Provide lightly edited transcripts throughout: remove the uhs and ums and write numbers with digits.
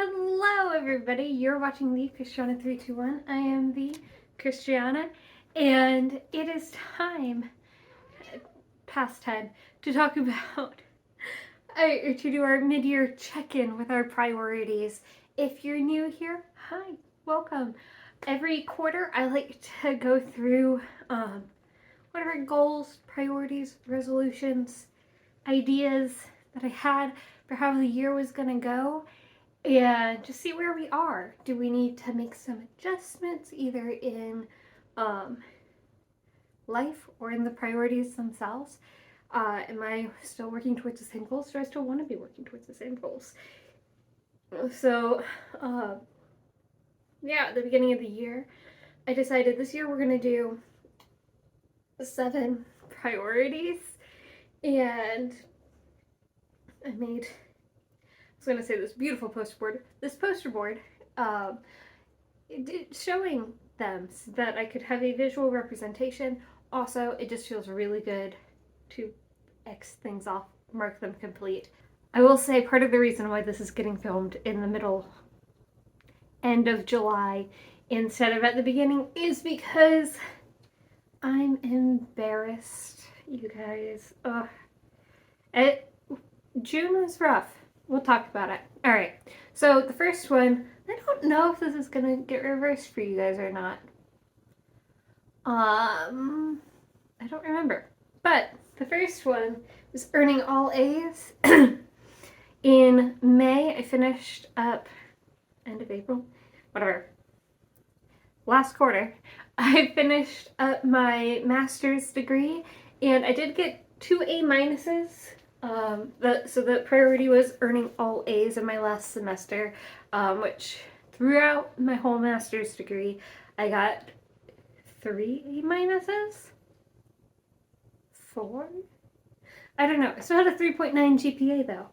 Hello everybody, you're watching the Christiana 321. I am the Christiana, and it is past time, to talk about, to do our mid-year check-in with our priorities. If you're new here, hi, welcome. Every quarter I like to go through what are our goals, priorities, resolutions, ideas that I had for how the year was gonna go, and just see where we are. Do we need to make some adjustments either in life or in the priorities themselves? Am I still working towards the same goals? Do I still want to be working towards the same goals? So, yeah, at the beginning of the year, I decided this year we're going to do 7 priorities, and I was going to say this beautiful poster board, showing them so that I could have a visual representation. Also, it just feels really good to X things off, mark them complete. I will say part of the reason why this is getting filmed in the end of July instead of at the beginning is because I'm embarrassed, you guys. June was rough. We'll talk about it. All right. So the first one, I don't know if this is gonna get reversed for you guys or not. I don't remember. But the first one was earning all A's. In May, I finished up, end of April, whatever. Last quarter, I finished up my master's degree, and I did get 2 A minuses. So the priority was earning all A's in my last semester, which throughout my whole master's degree, I got 3 A minuses? 4? I don't know. I still had a 3.9 GPA though.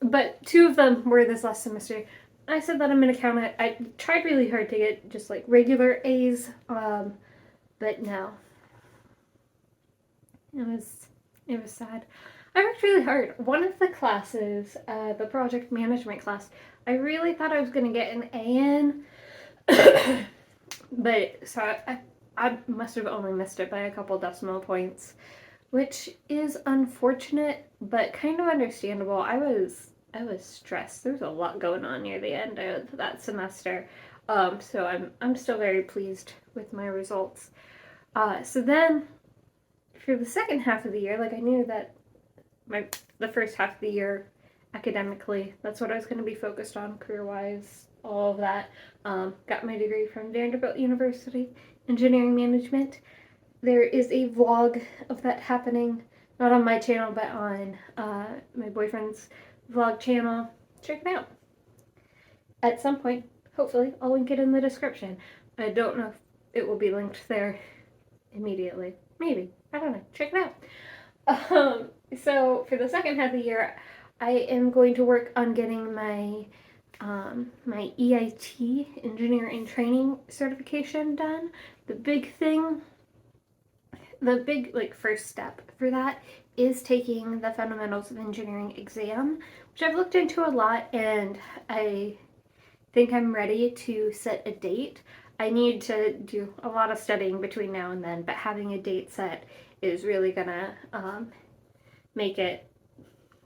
But 2 of them were this last semester. I said that I'm gonna count it. I tried really hard to get just like regular A's, but no. It was sad. I worked really hard. One of the classes, the project management class, I really thought I was gonna get an A in, but so I must have only missed it by a couple decimal points, which is unfortunate, but kind of understandable. I was stressed. There was a lot going on near the end of that semester, so I'm still very pleased with my results. So then, for the second half of the year, like I knew that the first half of the year, academically, that's what I was going to be focused on, career-wise, all of that. Got my degree from Vanderbilt University, engineering management. There is a vlog of that happening, not on my channel, but on my boyfriend's vlog channel. Check it out. At some point, hopefully, I'll link it in the description. I don't know if it will be linked there immediately. Maybe. I don't know. Check it out. So for the second half of the year, I am going to work on getting my my EIT, Engineer in Training certification done. The big first step for that is taking the Fundamentals of Engineering exam, which I've looked into a lot, and I think I'm ready to set a date. I need to do a lot of studying between now and then, but having a date set is really gonna make it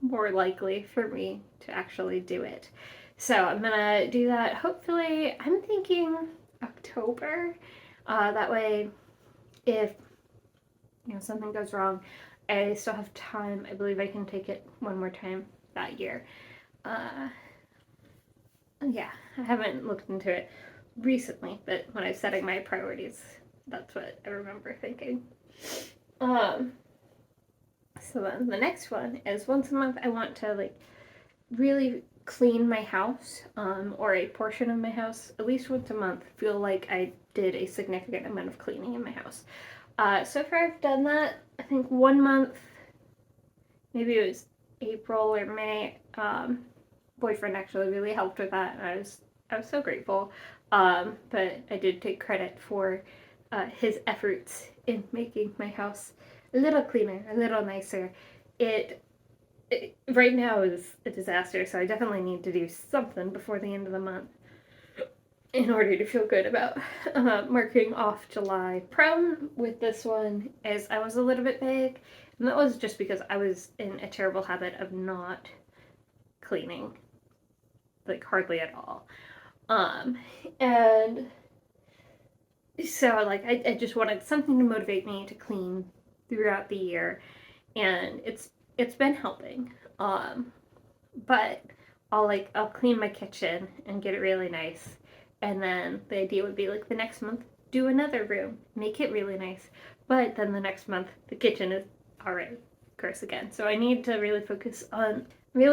more likely for me to actually do it. So I'm gonna do that. Hopefully, I'm thinking October. That way, if something goes wrong, I still have time. I believe I can take it one more time that year. Yeah, I haven't looked into it recently, but when I was setting my priorities, that's what I remember thinking. So then the next one is once a month I want to really clean my house, or a portion of my house, at least once a month, feel like I did a significant amount of cleaning in my house. So far I've done that, I think 1 month, maybe it was April or May. Boyfriend actually really helped with that, and I was so grateful. But I did take credit for his efforts in making my house a little cleaner, a little nicer. It right now is a disaster, so I definitely need to do something before the end of the month in order to feel good about marking off July. Problem with this one is I was a little bit vague, and that was just because I was in a terrible habit of not cleaning, like hardly at all. And so like I just wanted something to motivate me to clean throughout the year, and it's been helping. But I'll clean my kitchen and get it really nice, and then the idea would be like the next month do another room, make it really nice, but then the next month the kitchen is already gross again. So I need to really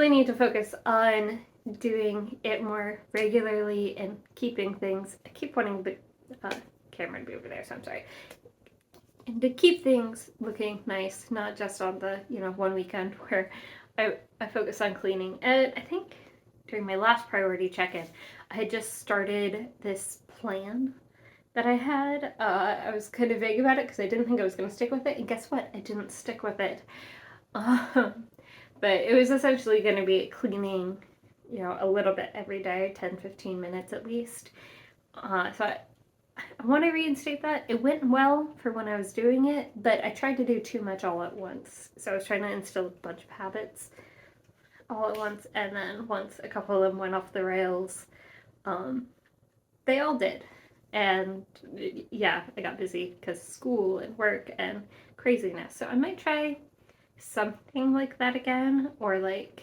need to focus on doing it more regularly and keeping things. I keep wanting the camera to be over there, so I'm sorry. And to keep things looking nice, not just on the one weekend where I focus on cleaning. And I think during my last priority check-in, I had just started this plan that I had. I was kind of vague about it because I didn't think I was going to stick with it. And guess what? I didn't stick with it. But it was essentially going to be cleaning, a little bit every day, 10, 15 minutes at least. So I want to reinstate that. It went well for when I was doing it, but I tried to do too much all at once. So I was trying to instill a bunch of habits all at once, and then once a couple of them went off the rails, they all did. And yeah, I got busy because school and work and craziness. So I might try something like that again, or like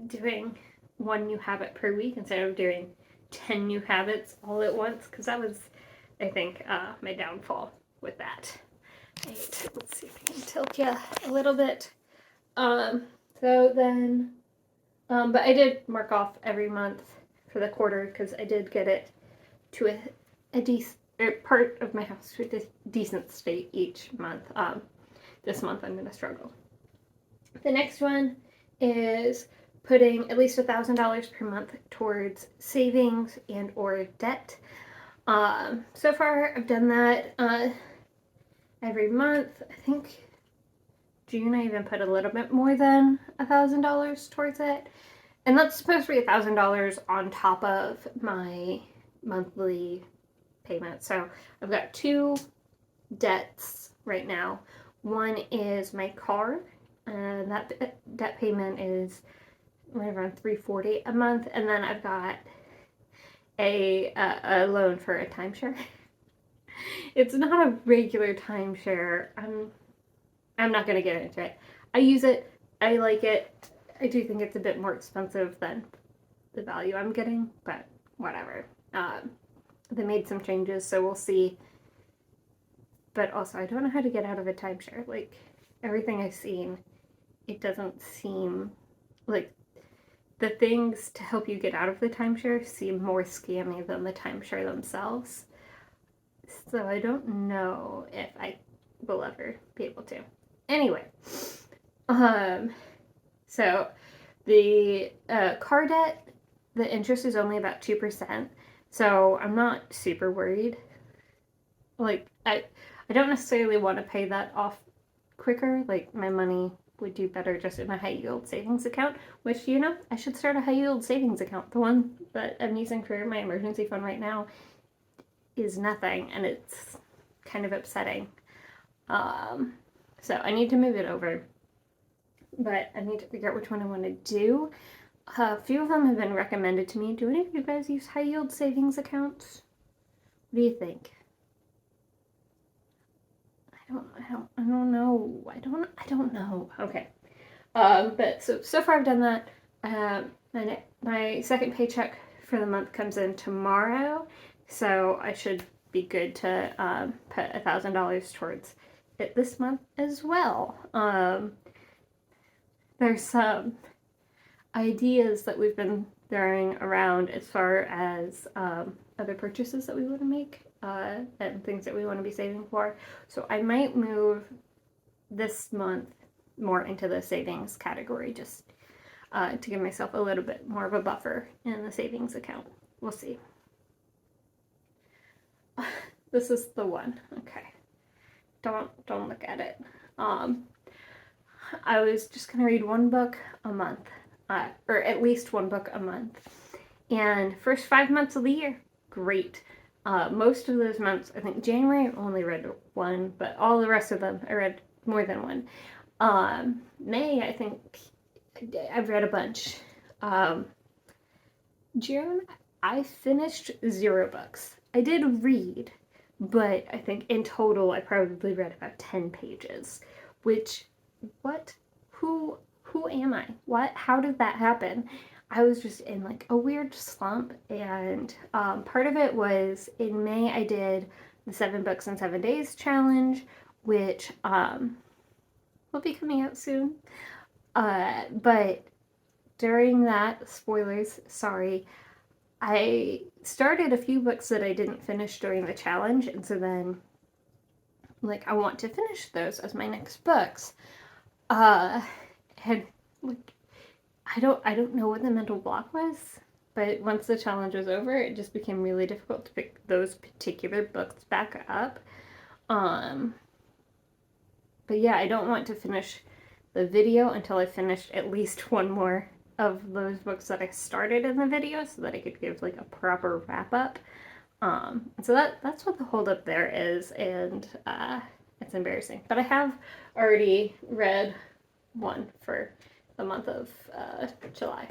doing one new habit per week instead of doing 10 new habits all at once, because that was, I think, my downfall with that. Right, let's see if I can tilt you a little bit. So then, but I did mark off every month for the quarter because I did get it to a decent part of my house to a decent state each month. This month I'm going to struggle. The next one is putting at least $1,000 per month towards savings and or debt. So far I've done that every month. I think June I even put a little bit more than $1,000 towards it, and that's supposed to be $1,000 on top of my monthly payment. So I've got two debts right now. One is my car, and that debt payment is right around $340 a month, and then I've got a loan for a timeshare. It's not a regular timeshare. I'm not gonna get into it. I use it. I like it. I do think it's a bit more expensive than the value I'm getting, but whatever. They made some changes, so we'll see. But also, I don't know how to get out of a timeshare. Like, everything I've seen, it doesn't seem like the things to help you get out of the timeshare seem more scammy than the timeshare themselves. So I don't know if I will ever be able to. Anyway, so the car debt, the interest is only about 2%. So I'm not super worried. Like, I don't necessarily want to pay that off quicker. Like, my money would do better just in a high yield savings account, which, I should start a high yield savings account. The one that I'm using for my emergency fund right now is nothing, and it's kind of upsetting. So I need to move it over, but I need to figure out which one I want to do. A few of them have been recommended to me. Do any of you guys use high yield savings accounts? What do you think? I don't know. Okay. But so far I've done that. My second paycheck for the month comes in tomorrow, so I should be good to put $1,000 towards it this month as well. There's some ideas that we've been throwing around as far as other purchases that we want to make and things that we want to be saving for. So I might move this month more into the savings category just to give myself a little bit more of a buffer in the savings account. We'll see. This is the one. Okay. Don't look at it. I was just going to read one book a month, or at least one book a month. And first 5 months of the year, great. Most of those months, I think January I only read one, but all the rest of them I read more than one. May, I think I've read a bunch. June, I finished 0 books. I did read, but I think in total I probably read about 10 pages, which, what? Who am I? How did that happen? I was just in like a weird slump, and part of it was in May I did the 7 books in 7 days challenge, which will be coming out soon. But during that, spoilers, sorry, I started a few books that I didn't finish during the challenge, and so then, like, I want to finish those as my next books. And like, I don't know what the mental block was, but once the challenge was over, it just became really difficult to pick those particular books back up. But yeah, I don't want to finish the video until I finished at least one more of those books that I started in the video, so that I could give like a proper wrap up. So that's what the holdup there is, and it's embarrassing. But I have already read one for the month of July.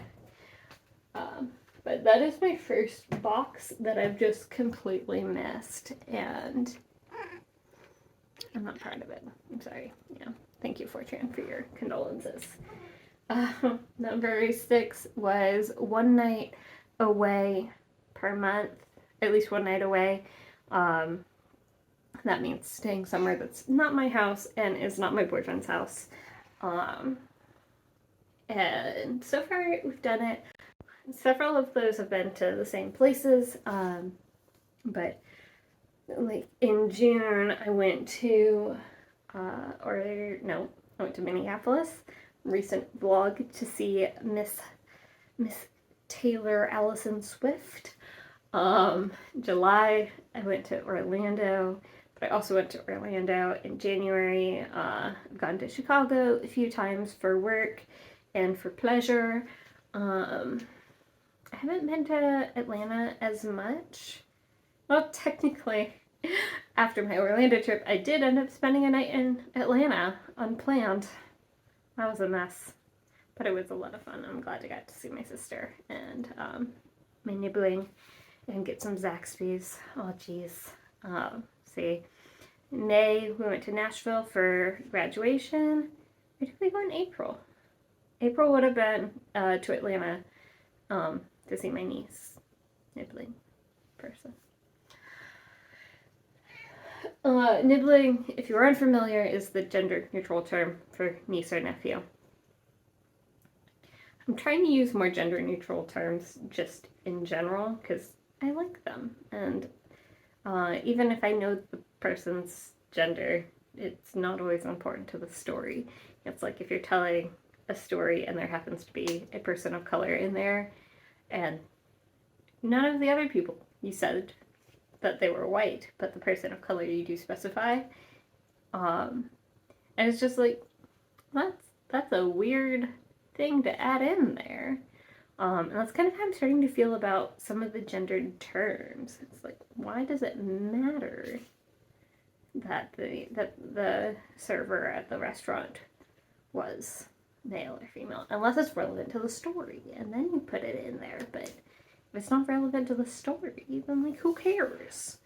But that is my first box that I've just completely missed, and I'm not proud of it. I'm sorry. Yeah. Thank you, Fortran, for your condolences. Number 6 was one night away per month, at least one night away. That means staying somewhere that's not my house and is not my boyfriend's house. And so far we've done it. Several of those have been to the same places, but like in June I went to I went to Minneapolis. Recent vlog to see Miss Taylor Allison Swift. July I went to Orlando, but I also went to Orlando in January. I've gone to Chicago a few times for work and for pleasure. I haven't been to Atlanta as much. Well, technically, after my Orlando trip, I did end up spending a night in Atlanta, unplanned. That was a mess, but it was a lot of fun. I'm glad I got to see my sister and my nibbling and get some Zaxby's. Oh, geez. See, in May, we went to Nashville for graduation. Where did we go in April? April would have been to Atlanta to see my niece, nibbling person. Nibbling, if you're unfamiliar, is the gender-neutral term for niece or nephew. I'm trying to use more gender-neutral terms just in general because I like them, and even if I know the person's gender, it's not always important to the story. It's like if you're telling a story and there happens to be a person of color in there, and none of the other people you said that they were white, but the person of color you do specify. And it's just like, that's a weird thing to add in there. And that's kind of how I'm starting to feel about some of the gendered terms. It's like, why does it matter that the server at the restaurant was male or female? Unless it's relevant to the story, and then you put it in there. But if it's not relevant to the story, then like, who cares?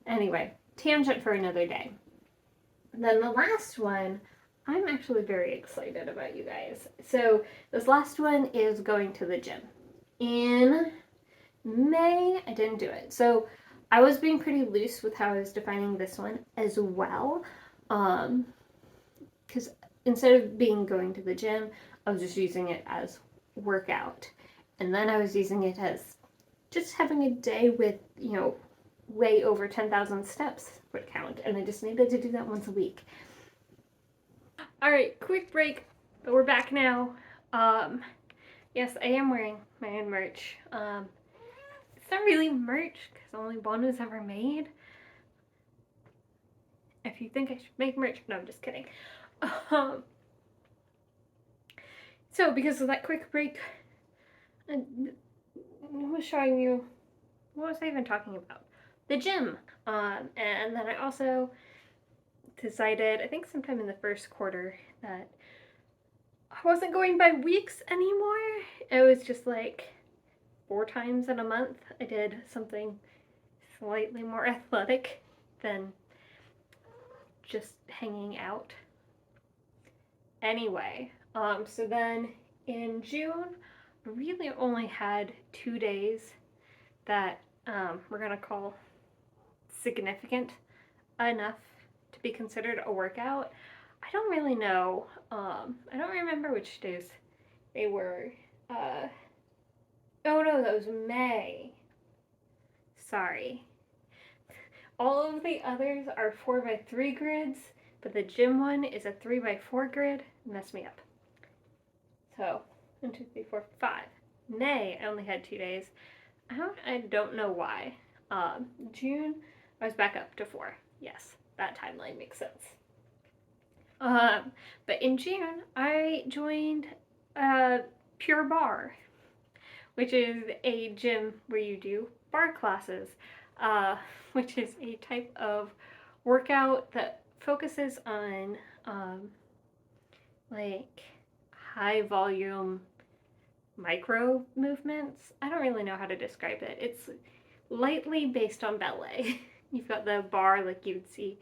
Anyway, tangent for another day. Then the last one, I'm actually very excited about, you guys. So this last one is going to the gym. In May, I didn't do it. So I was being pretty loose with how I was defining this one as well. Because instead of going to the gym, I was just using it as workout. And then I was using it as just having a day with, way over 10,000 steps would count. And I just needed to do that once a week. All right, quick break, but we're back now. Yes, I am wearing my own merch. It's not really merch because only one was ever made. If you think I should make merch, no, I'm just kidding. So because of that quick break, I was showing you, what was I even talking about? The gym. And then I also decided, I think sometime in the first quarter, that I wasn't going by weeks anymore. It was just like 4 times in a month I did something slightly more athletic than just hanging out. Anyway, so then in June, I really only had 2 days that we're gonna call significant enough to be considered a workout. I don't really know. I don't remember which days they were. Oh no, that was May. Sorry. All of the others are 4x3 grids, but the gym one is a 3x4 grid. Messed me up. So, 1, 2, 3, 4, 5. May, I only had 2 days. I don't know why. June, I was back up to 4. Yes, that timeline makes sense. But in June, I joined Pure Barre, which is a gym where you do barre classes, which is a type of workout that focuses on like high volume micro movements. I don't really know how to describe it. It's lightly based on ballet. You've got the bar like you would see,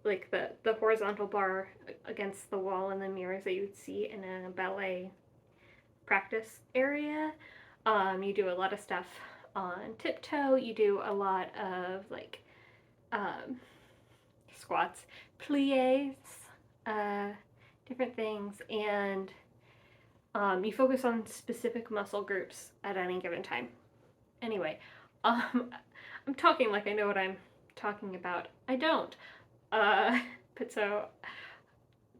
like the horizontal bar against the wall and the mirrors that you would see in a ballet practice area. You do a lot of stuff on tiptoe. You do a lot of like squats, plies, different things, and you focus on specific muscle groups at any given time. Anyway, I'm talking like I know what I'm talking about. I don't. But so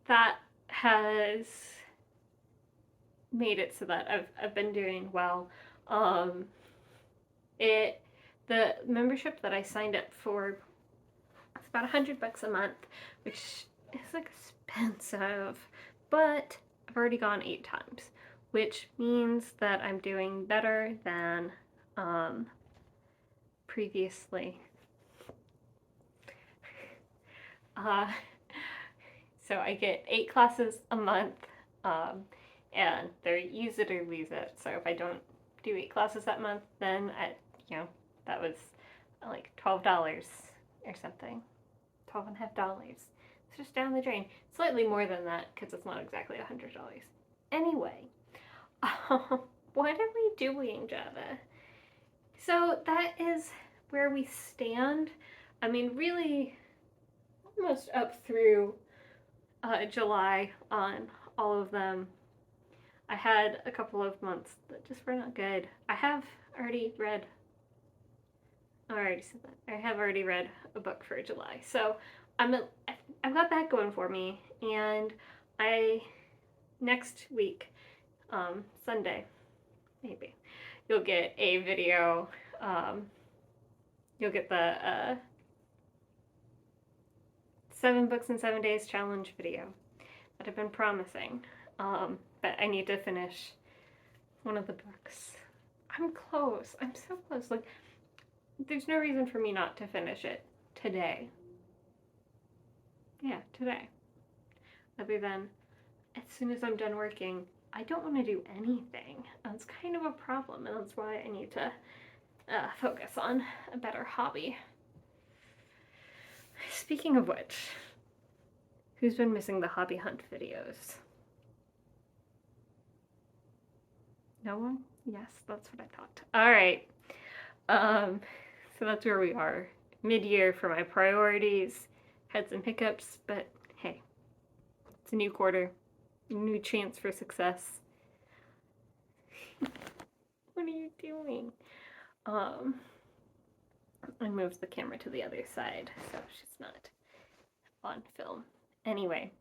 that has made it so that I've been doing well. The membership that I signed up for, it's about $100 a month, which is expensive, but I've already gone 8 times, which means that I'm doing better than previously. So I get 8 classes a month, and they're use it or lose it. So if I don't do 8 classes that month, then that was like $12 or something, $12.50. It's just down the drain. Slightly more than that because it's not exactly $100. Anyway, what are we doing, Java? So that is where we stand. I mean, really, almost up through July on all of them. I had a couple of months that just were not good. I have already read a book for July, so I've got that going for me. And next week, Sunday, maybe, you'll get a video. You'll get the 7 books in 7 days challenge video that I've been promising. But I need to finish one of the books. I'm close. I'm so close. Like, there's no reason for me not to finish it today. Yeah, today. Other than, as soon as I'm done working, I don't want to do anything. That's kind of a problem, and that's why I need to focus on a better hobby. Speaking of which, who's been missing the hobby hunt videos? No one? Yes, that's what I thought. All right. So that's where we are. Mid-year for my priorities. Had some hiccups, but hey, it's a new quarter, a new chance for success. What are you doing? I moved the camera to the other side, so she's not on film. Anyway,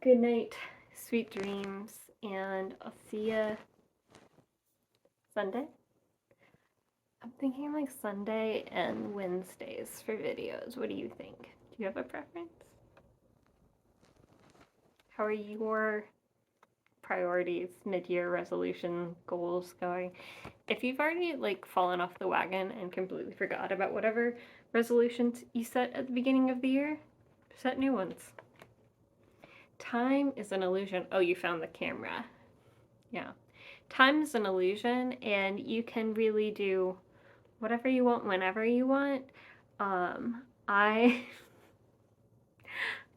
good night, sweet dreams, and I'll see ya Sunday. I'm thinking like Sunday and Wednesdays for videos. What do you think? Do Do you have a preference? How are your priorities, mid-year resolution goals going? If you've already like fallen off the wagon and completely forgot about whatever resolutions you set at the beginning of the year, set new ones. Time is an illusion. Oh, you found the camera. Yeah. Time is an illusion, and you can really do whatever you want whenever you want. I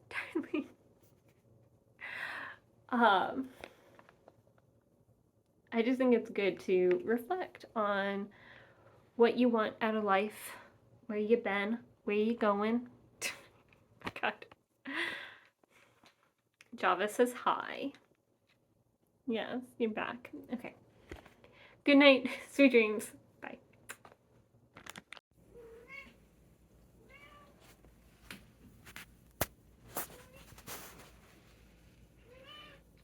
darling. I just think it's good to reflect on what you want out of life, where you been, where you going. God. Java says hi. Yes, you're back. Okay. Good night. Sweet dreams.